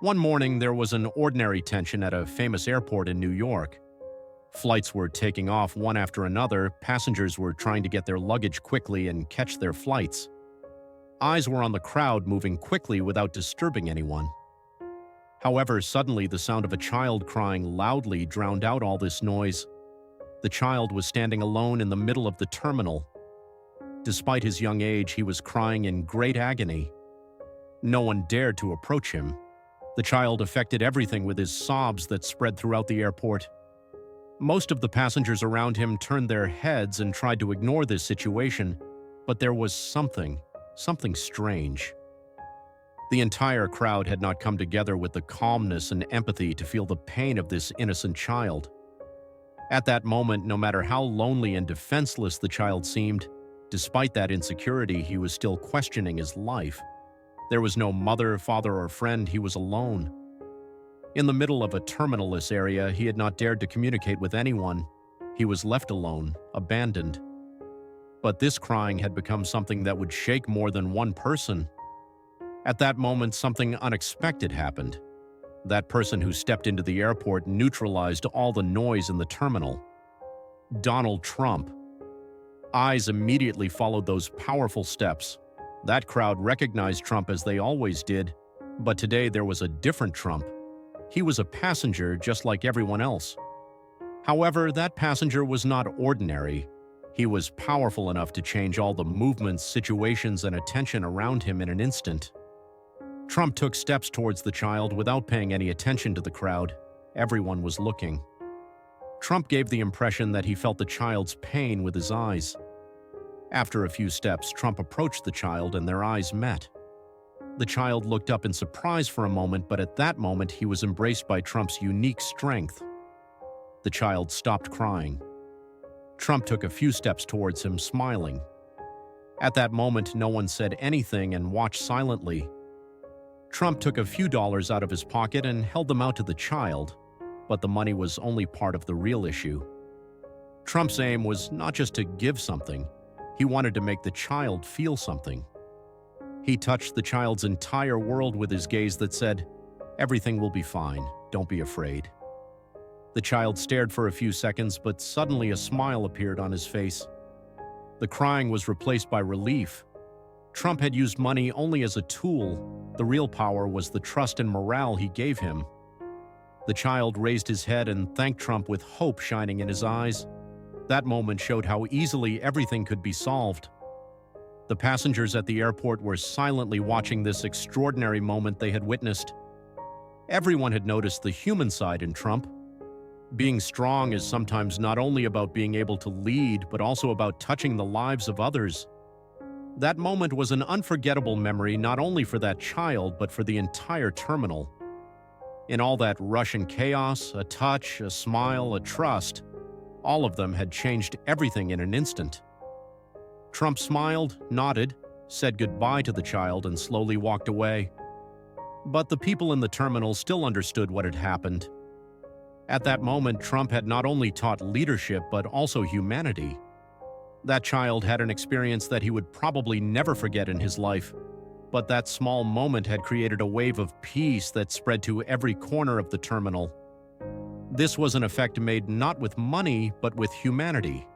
One morning, there was an ordinary tension at a famous airport in New York. Flights were taking off one after another, passengers were trying to get their luggage quickly and catch their flights. Eyes were on the crowd moving quickly without disturbing anyone. However, suddenly the sound of a child crying loudly drowned out all this noise. The child was standing alone in the middle of the terminal. Despite his young age, he was crying in great agony. No one dared to approach him. The child affected everything with his sobs that spread throughout the airport. Most of the passengers around him turned their heads and tried to ignore this situation, but there was something strange. The entire crowd had not come together with the calmness and empathy to feel the pain of this innocent child. At that moment, no matter how lonely and defenseless the child seemed, despite that insecurity, he was still questioning his life. There was no mother, father, or friend. He was alone. In the middle of a terminalless area, he had not dared to communicate with anyone. He was left alone, abandoned. But this crying had become something that would shake more than one person. At that moment, something unexpected happened. That person who stepped into the airport neutralized all the noise in the terminal. Donald Trump. Eyes immediately followed those powerful steps. That crowd recognized Trump as they always did, but today there was a different Trump. He was a passenger just like everyone else. However, that passenger was not ordinary. He was powerful enough to change all the movements, situations, and attention around him in an instant. Trump took steps towards the child without paying any attention to the crowd. Everyone was looking. Trump gave the impression that he felt the child's pain with his eyes. After a few steps, Trump approached the child and their eyes met. The child looked up in surprise for a moment, but at that moment he was embraced by Trump's unique strength. The child stopped crying. Trump took a few steps towards him, smiling. At that moment, no one said anything and watched silently. Trump took a few dollars out of his pocket and held them out to the child, but the money was only part of the real issue. Trump's aim was not just to give something. He wanted to make the child feel something. He touched the child's entire world with his gaze that said, "Everything will be fine, don't be afraid." The child stared for a few seconds, but suddenly a smile appeared on his face. The crying was replaced by relief. Trump had used money only as a tool. The real power was the trust and morale he gave him. The child raised his head and thanked Trump with hope shining in his eyes. That moment showed how easily everything could be solved. The passengers at the airport were silently watching this extraordinary moment they had witnessed. Everyone had noticed the human side in Trump. Being strong is sometimes not only about being able to lead, but also about touching the lives of others. That moment was an unforgettable memory not only for that child, but for the entire terminal. In all that rush and chaos, a touch, a smile, a trust, all of them had changed everything in an instant. Trump smiled, nodded, said goodbye to the child, and slowly walked away. But the people in the terminal still understood what had happened. At that moment, Trump had not only taught leadership, but also humanity. That child had an experience that he would probably never forget in his life. But that small moment had created a wave of peace that spread to every corner of the terminal. This was an effect made not with money, but with humanity.